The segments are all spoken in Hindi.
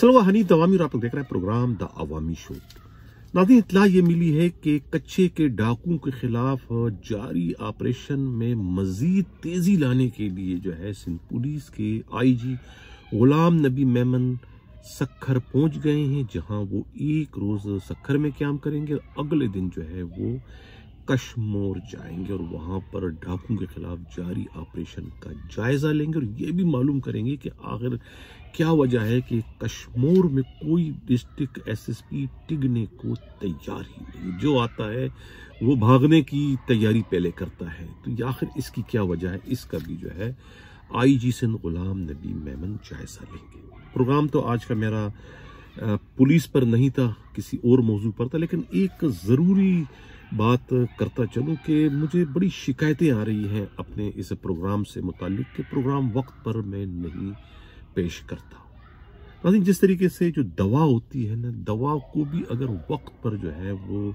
सलवा हनीफ दवामी और आप लोग देख रहे हैं प्रोग्राम द अवामी शो। नाज़रीन, इत्तला ये मिली है कि कच्चे के डाकुओं के खिलाफ जारी ऑपरेशन में मजीद तेजी लाने के लिए जो है सिंध पुलिस के आईजी गुलाम नबी मेमन सक्खर पहुंच गए हैं, जहां वो एक रोज सक्खर में काम करेंगे और अगले दिन जो है वो कश्मीर जाएंगे और वहां पर डाकुओं के खिलाफ जारी ऑपरेशन का जायजा लेंगे और ये भी मालूम करेंगे कि आखिर क्या वजह है कि कश्मीर में कोई डिस्ट्रिक्ट एसएसपी टिकने को तैयार ही नहीं, जो आता है वो भागने की तैयारी पहले करता है। तो आखिर इसकी क्या वजह है, इसका भी जो है आईजी सिंध गुलाम नबी मेमन जायजा लेंगे। प्रोग्राम तो आज का मेरा पुलिस पर नहीं था, किसी और मौजू पर था, लेकिन एक ज़रूरी बात करता चलूं कि मुझे बड़ी शिकायतें आ रही हैं अपने इस प्रोग्राम से मुतालिक कि प्रोग्राम वक्त पर मैं नहीं पेश करता। नाज़रीन, जिस तरीके से जो दवा होती है ना, दवा को भी अगर वक्त पर जो है वो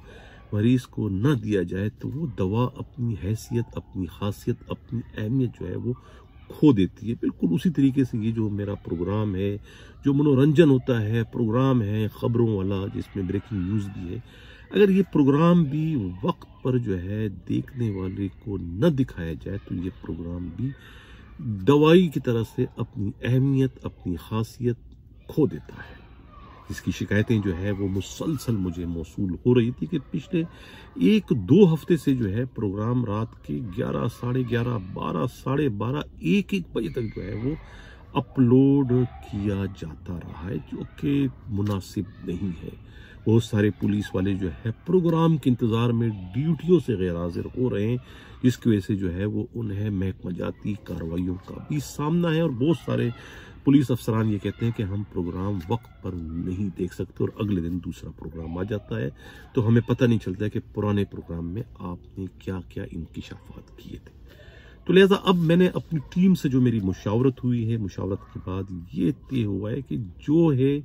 मरीज को न दिया जाए तो वो दवा अपनी हैसियत, अपनी खासियत, अपनी अहमियत जो है वो खो देती है। बिल्कुल उसी तरीके से ये जो मेरा प्रोग्राम है, जो मनोरंजन होता है, प्रोग्राम है खबरों वाला जिसमें ब्रेकिंग न्यूज़ भी है, अगर ये प्रोग्राम भी वक्त पर जो है देखने वाले को न दिखाया जाए तो ये प्रोग्राम भी दवाई की तरह से अपनी अहमियत, अपनी खासियत खो देता है। इसकी शिकायतें जो है वो मुसलसल मुझे मौसूल हो रही थी कि पिछले 1-2 हफ्ते से जो है प्रोग्राम रात के 11, साढ़े 11, 12, साढ़े 12, 1-1 बजे तक जो है वो अपलोड किया जाता रहा है, जो कि मुनासिब नहीं है। बहुत सारे पुलिस वाले जो है प्रोग्राम के इंतज़ार में ड्यूटियों से गैर हाजिर हो रहे हैं, जिसकी वजह से जो है वो उन्हें महकमा जाती कार्रवाइयों का भी सामना है। और बहुत सारे पुलिस अफसरान ये कहते हैं कि हम प्रोग्राम वक्त पर नहीं देख सकते और अगले दिन दूसरा प्रोग्राम आ जाता है, तो हमें पता नहीं चलता है कि पुराने प्रोग्राम में आपने क्या क्या इंकिशाफात किए थे। तो लिहाजा अब मैंने अपनी टीम से जो मेरी मुशावरत हुई है, मुशावरत के बाद ये तय हुआ है कि जो है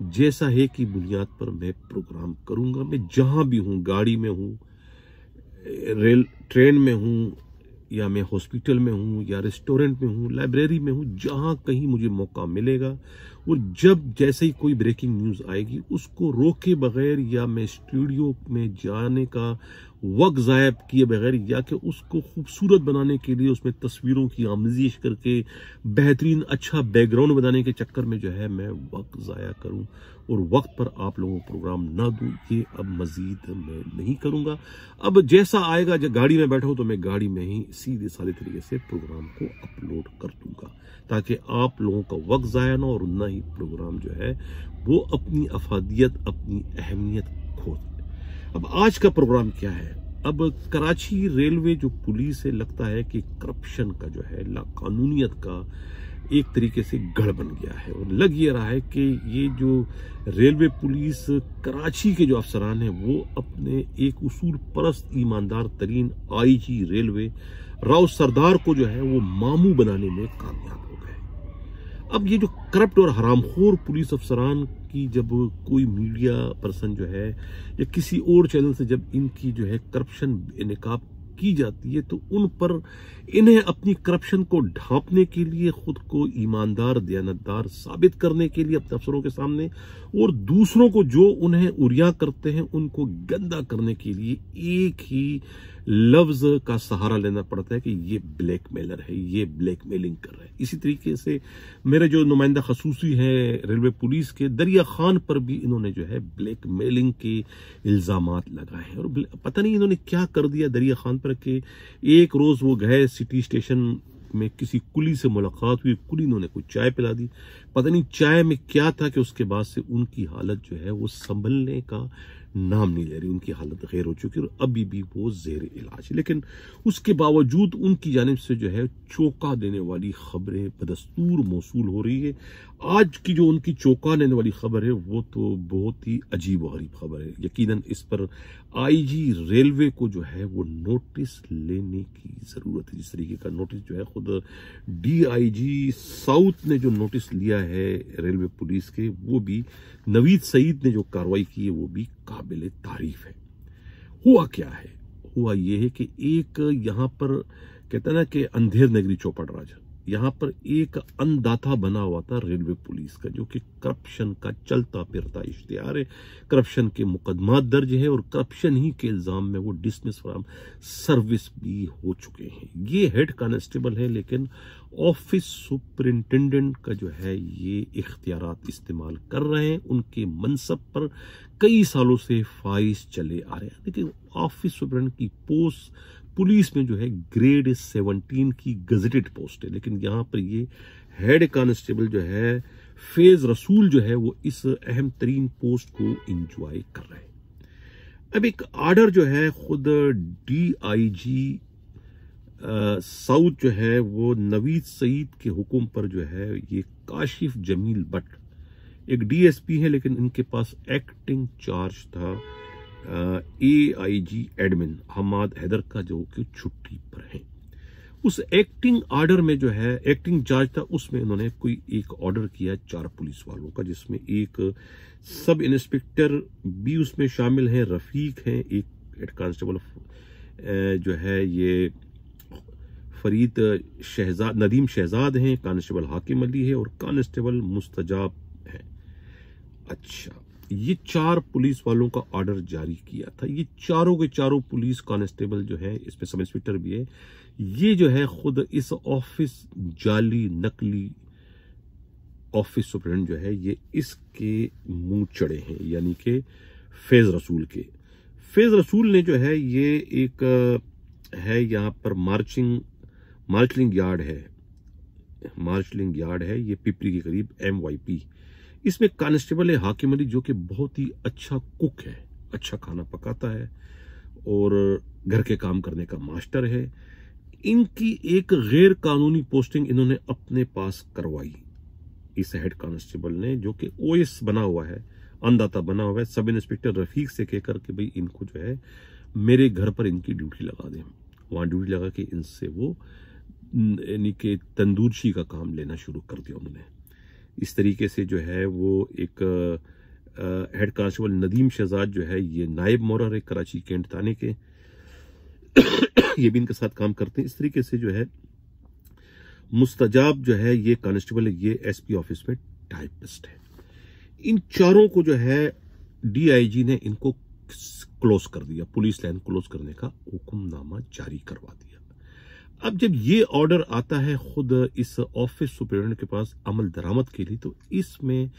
जैसा है कि बुनियाद पर मैं प्रोग्राम करूंगा। मैं जहां भी हूं, गाड़ी में हूं, ट्रेन में हूं, या मैं हॉस्पिटल में हूं, या रेस्टोरेंट में हूं, लाइब्रेरी में हूं, जहां कहीं मुझे मौका मिलेगा और जब जैसे ही कोई ब्रेकिंग न्यूज़ आएगी उसको रोके बगैर या मैं स्टूडियो में जाने का वक्त ज़ाया किए बगैर या कि उसको खूबसूरत बनाने के लिए उसमें तस्वीरों की आमेज़िश करके बेहतरीन अच्छा बैकग्राउंड बनाने के चक्कर में जो है मैं वक्त ज़ाया करूं और वक्त पर आप लोगों को प्रोग्राम ना दूं, ये अब मज़ीद मैं नहीं करूंगा। अब जैसा आएगा, जब गाड़ी में बैठा हूं तो मैं गाड़ी में ही सीधे साधे तरीके से प्रोग्राम को अपलोड कर दूंगा, ताकि आप लोगों का वक्त ज़ाया ना और ना ही प्रोग्राम जो है वो अपनी अफादियत, अपनी अहमियत खो दे। अब आज का प्रोग्राम क्या है? अब कराची रेलवे जो पुलिस है, लगता है कि करप्शन का जो है, लाकानूनियत का एक तरीके से गढ़ बन गया है और लग ये रहा है कि ये जो रेलवे पुलिस कराची के जो अफसरान हैं वो अपने एक उसूल परस्त ईमानदार तरीन आईजी रेलवे राव सरदार को जो है वो मामू बनाने में कामयाब हो गए। अब ये जो करप्ट और हरामखोर पुलिस अफसरान की जब कोई मीडिया पर्सन जो है या किसी और चैनल से जब इनकी जो है करप्शन निकाब की जाती है तो उन पर इन्हें अपनी करप्शन को ढांपने के लिए, खुद को ईमानदार, दयानतदार साबित करने के लिए अपने अफसरों के सामने और दूसरों को जो उन्हें उरिया करते हैं उनको गंदा करने के लिए एक ही लफ्ज का सहारा लेना पड़ता है कि ये ब्लैकमेलर है, ये ब्लैकमेलिंग कर रहा है। इसी तरीके से मेरे जो नुमाइंदा खसूसी हैं रेलवे पुलिस के, दरिया खान पर भी इन्होंने जो है ब्लैकमेलिंग के इल्जामात लगाए हैं और पता नहीं इन्होंने क्या कर दिया दरिया खान पर कि एक रोज वो गए सिटी स्टेशन में, किसी कुली से मुलाकात हुई, कुली इन्होंने कोई चाय पिला दी, पता नहीं चाय में क्या था कि उसके बाद से उनकी हालत जो है वो संभलने का नाम नहीं ले रही, उनकी हालत गैर हो चुकी और अभी भी वो जेर इलाज है। लेकिन उसके बावजूद उनकी जानिब से जो है चौंका देने वाली खबरें बदस्तूर मौसूल हो रही है। आज की जो उनकी चौंका देने वाली खबर है वो तो बहुत ही अजीब और गरीब खबर है। यकीनन इस पर आईजी रेलवे को जो है वो नोटिस लेने की जरूरत है। जिस तरीके का नोटिस जो है खुद डीआईजी साउथ ने जो नोटिस लिया है रेलवे पुलिस के, वो भी नवीद सईद ने जो कार्रवाई की है वो भी काबिल तारीफ है। हुआ क्या है? हुआ ये है कि एक यहाँ पर कहता ना कि अंधेर नगरी चौपड़ राज, यहाँ पर एक अन्नदाता बना हुआ था रेलवे पुलिस का, जो कि करप्शन का चलता फिरता इश्तिहार है। करप्शन के मुकदमा दर्ज है और करप्शन ही के इल्जाम में वो डिसमिस फ्रॉम सर्विस भी हो चुके हैं। ये हेड कांस्टेबल है, लेकिन ऑफिस सुपरिंटेंडेंट का जो है ये इख्तियारात इस्तेमाल कर रहे हैं। उनके मनसब पर कई सालों से फाइज चले आ रहे हैं। देखिए, ऑफिस सुपरिंटेंडेंट की पोस्ट पुलिस में जो है ग्रेड 17 की गजेटेड पोस्ट है, लेकिन यहाँ पर ये हेड कांस्टेबल जो है फैज रसूल जो है वो इस अहम तरीन पोस्ट को एंजॉय कर रहे हैं। अब एक आर्डर जो है खुद DIG साउथ जो है वो नवीद सईद के हुक्म पर जो है ये काशिफ जमील भट्ट एक DSP है, लेकिन इनके पास एक्टिंग चार्ज था AIG एडमिन हमाद हैदर का, जो कि छुट्टी पर है। उस एक्टिंग आर्डर में जो है एक्टिंग चार्ज था, उसमें इन्होंने कोई एक ऑर्डर किया 4 पुलिस वालों का, जिसमें एक सब इंस्पेक्टर भी उसमें शामिल है, रफीक है, एक हेड कांस्टेबल जो है ये फरीद शहजाद नदीम शहजाद हैं, कांस्टेबल हाकिम अली है और कांस्टेबल मुस्तजाब है। अच्छा, ये 4 पुलिस वालों का ऑर्डर जारी किया था। ये चारों के चारों पुलिस कांस्टेबल जो है, इसमें सब इंस्पेक्टर भी है, ये जो है खुद इस ऑफिस जाली नकली ऑफिस सुपरिटेंडेंट जो है ये इसके मुंह चढ़े हैं, यानी कि फैज रसूल के। फैज रसूल ने जो है ये एक है यहाँ पर मार्शलिंग यार्ड है ये पिपरी के करीब MYP। इसमें कांस्टेबल है हाकिम अली, जो कि बहुत ही अच्छा कुक है, अच्छा खाना पकाता है और घर के काम करने का मास्टर है। इनकी एक गैर कानूनी पोस्टिंग इन्होंने अपने पास करवाई इस हेड कांस्टेबल ने, जो कि OS बना हुआ है, अन्नदाता बना हुआ है, सब इंस्पेक्टर रफीक से कहकर के भाई इनको जो है मेरे घर पर इनकी ड्यूटी लगा दें। वहां ड्यूटी लगा के इनसे वो यानी कि तंदूरशी का काम लेना शुरू कर दिया उन्होंने। इस तरीके से जो है वो एक हेड कांस्टेबल नदीम शहजाद जो है ये नायब मोरर है कराची कैंट थाने के ये भी इनके साथ काम करते हैं। इस तरीके से जो है मुस्तजाब जो है ये कांस्टेबल है, ये SP ऑफिस में टाइपिस्ट है। इन चारों को जो है DIG ने इनको क्लोज कर दिया, पुलिस लाइन क्लोज करने का हुक्मनामा जारी करवा दिया। अब जब ये ऑर्डर आता है खुद इस ऑफिस सुपरिटेंडेंट के पास अमल दरामद के लिए, तो इसमें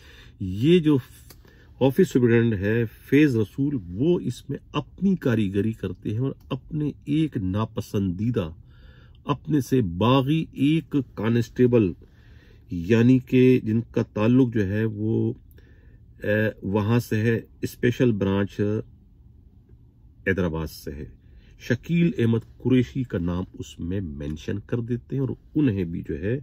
ये जो ऑफिस सुपरिटेंडेंट है फैज रसूल, वो इसमें अपनी कारीगरी करते हैं और अपने एक नापसंदीदा अपने से बागी एक कांस्टेबल, यानी कि जिनका ताल्लुक जो है वो वहां से है, स्पेशल ब्रांच हैदराबाद से है, शकील अहमद कुरैशी का नाम उसमें मेंशन कर देते हैं और उन्हें भी जो है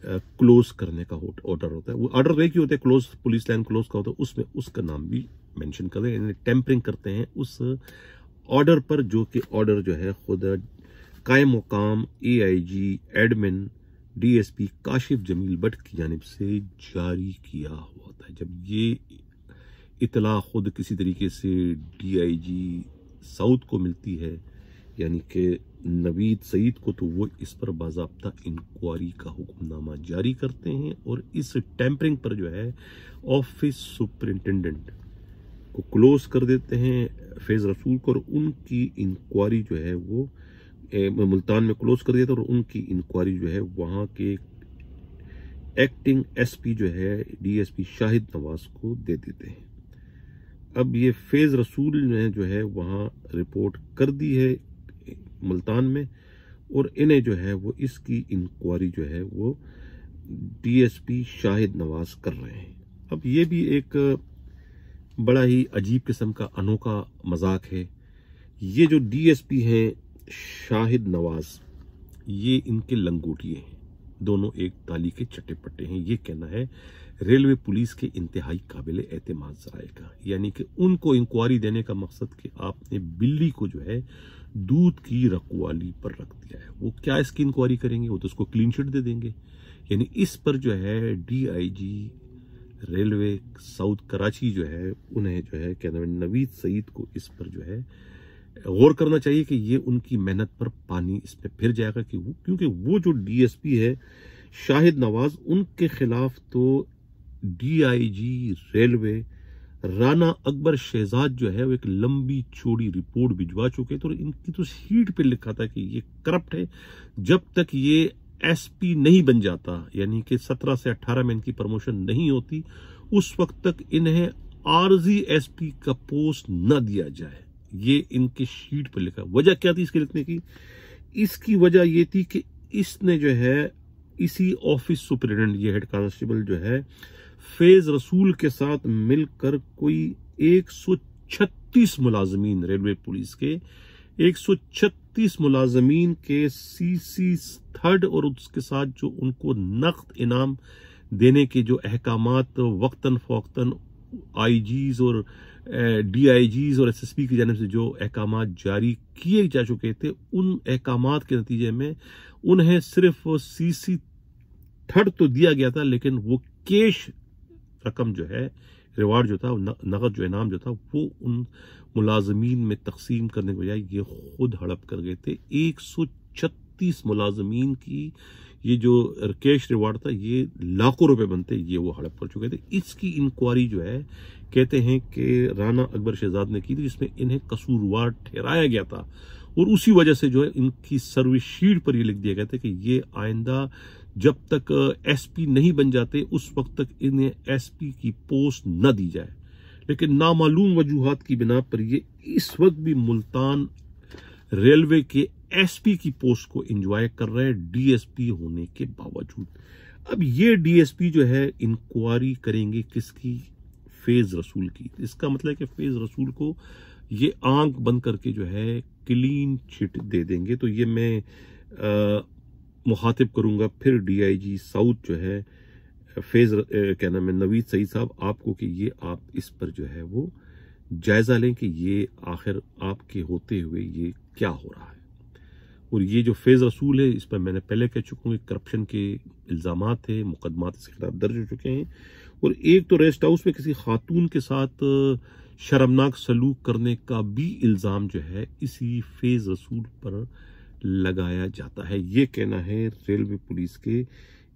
क्लोज करने का ऑर्डर होता है। वो ऑर्डर एक ही होता है, क्लोज पुलिस लाइन क्लोज का होता है, उसमें उसका नाम भी मेंशन कर देते हैं, टेम्परिंग करते हैं उस ऑर्डर पर, जो कि ऑर्डर जो है खुद कायम मुकाम AIG admin DSP Kashif Jameel Bhatt की जानिब से जारी किया हुआ था। जब ये इतला खुद किसी तरीके से DIG साउथ को मिलती है, यानी कि नवीद सईद को, तो वो इस पर बाज़ाब्ता इंक्वायरी का हुक्मनामा जारी करते हैं और इस टेम्परिंग पर जो है ऑफिस सुपरिंटेंडेंट को क्लोज कर देते हैं फैज रसूल को, और उनकी इंक्वायरी जो है वो मुल्तान में क्लोज कर दिया था और उनकी इंक्वायरी जो है वहां के एक्टिंग SP जो है DSP शाहिद नवाज को दे देते हैं। अब ये फैज रसूल ने जो है वहां रिपोर्ट कर दी है मुल्तान में, और इन्हें जो है वो इसकी इंक्वायरी जो है वो DSP शाहिद नवाज कर रहे हैं। अब ये भी एक बड़ा ही अजीब किस्म का अनोखा मजाक है। ये जो DSP है शाहिद नवाज, ये इनके लंगोटिए हैं, दोनों एक ताली के चट्टे पट्टे हैं। ये कहना है रेलवे पुलिस के इंतहाई काबिल एतमाद ज़राए, यानी कि उनको इंक्वायरी देने का मकसद कि आपने बिल्ली को जो है दूध की रखवाली पर रख दिया है। वो क्या इसकी इंक्वायरी करेंगे, वो तो उसको क्लीन चिट दे देंगे। यानी इस पर जो है DIG रेलवे साउथ कराची जो है उन्हें जो है क्या नाम है नवीद सईद को इस पर जो है गौर करना चाहिए कि ये उनकी मेहनत पर पानी इसमें फिर जाएगा कि क्योंकि वो जो डीएसपी है शाहिद नवाज, उनके खिलाफ तो डीआईजी रेलवे राना अकबर शहजाद जो है वो एक लंबी चौड़ी रिपोर्ट भिजवा चुके थे और इनकी तो शीट पे लिखा था कि ये करप्ट है। जब तक ये एसपी नहीं बन जाता, यानी कि 17 से 18 में इनकी प्रमोशन नहीं होती, उस वक्त तक इन्हें आरजी एसपी का पोस्ट न दिया जाए। ये इनके शीट पर लिखा। वजह क्या थी इसके लिखने की? इसकी वजह ये थी कि इसने जो है इसी ऑफिस सुपरिटेंडेंट, ये हेड कांस्टेबल जो है फैज रसूल के साथ मिलकर कोई 136 मुलाजमीन, रेलवे पुलिस के 136 मुलाजमीन के सीसी थर्ड और उसके साथ जो उनको नकद इनाम देने के जो अहकामात वक्तन फौक्तन आईजीज और डीआईजीज और एसएसपी की जानिब से जो अहकामात जारी किए जा चुके थे, उन अहकामात के नतीजे में उन्हें सिर्फ सीसी थर्ड तो दिया गया था, लेकिन वो कैश रकम जो है, रिवार्ड जो था, नगद जो इनाम जो था, वो उन मुलाजमीन में तकसीम करने के बजाय ये खुद हड़प कर गए थे। 136 मुलाजमीन की ये जो कैश रिवार्ड था, ये लाखों रुपए बनते, ये वो हड़प कर चुके थे। इसकी इंक्वायरी जो है कहते हैं कि राना अकबर शहजाद ने की थी, जिसमें इन्हें कसूरवार ठहराया गया था और उसी वजह से जो है इनकी सर्विस शीट पर ये लिख दिया गया था कि ये आइंदा जब तक एसपी नहीं बन जाते उस वक्त तक इन्हें एसपी की पोस्ट न दी जाए। लेकिन नामालूम वजूहात की बिना पर ये इस वक्त भी मुल्तान रेलवे के एसपी की पोस्ट को एंजॉय कर रहे हैं डीएसपी होने के बावजूद। अब ये डीएसपी जो है इंक्वायरी करेंगे किसकी? फैज रसूल की। इसका मतलब है कि फैज रसूल को ये आंख बंद करके जो है क्लीन चिट दे देंगे। तो ये मैं मुखातिब करूंगा फिर डीआईजी साउथ जो है फैज क्या नाम है, नवीद सईद साहब, आपको कि ये आप इस पर जो है वो जायजा लें कि ये आखिर आपके होते हुए ये क्या हो रहा है। और ये जो फैज रसूल है, इस पर मैंने पहले कह चुका हूँ कि करप्शन के इल्जामात है, मुकदमात इसके खिलाफ दर्ज हो चुके हैं। और एक तो रेस्ट हाउस में किसी खातून के साथ शर्मनाक सलूक करने का भी इल्जाम जो है इसी फैज रसूल पर लगाया जाता है। ये कहना है रेलवे पुलिस के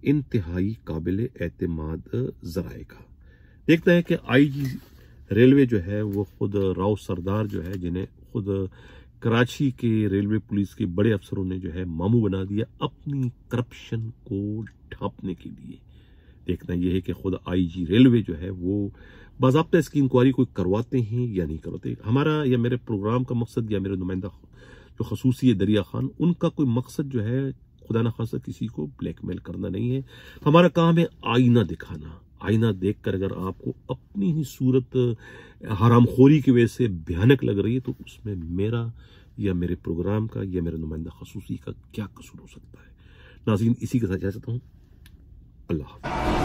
इंतहाई काबिल एतमाद जराए का। देखते हैं कि आईजी रेलवे जो है वो खुद राव सरदार जो है, जिन्हें खुद कराची के रेलवे पुलिस के बड़े अफसरों ने जो है मामू बना दिया अपनी करप्शन को ढांपने के लिए। देखना यह है कि खुद आईजी रेलवे जो है वो बाज़ाब्ता इसकी इंक्वायरी कोई करवाते हैं या नहीं करवाते। हमारा या मेरे प्रोग्राम का मकसद या मेरे नुमाइंदा जो खसूसी है दरिया खान, उनका कोई मकसद जो है खुदा न खासा किसी को ब्लैकमेल करना नहीं है। हमारा काम है आईना दिखाना। आईना देखकर अगर आपको अपनी ही सूरत हरामखोरी की वजह से भयानक लग रही है तो उसमें मेरा या मेरे प्रोग्राम का या मेरे नुमाइंदा खसूसी का क्या कसूर हो सकता है। नाज़रीन, इसी के साथ इजाज़त हूं। अल्लाह हाफ़िज़।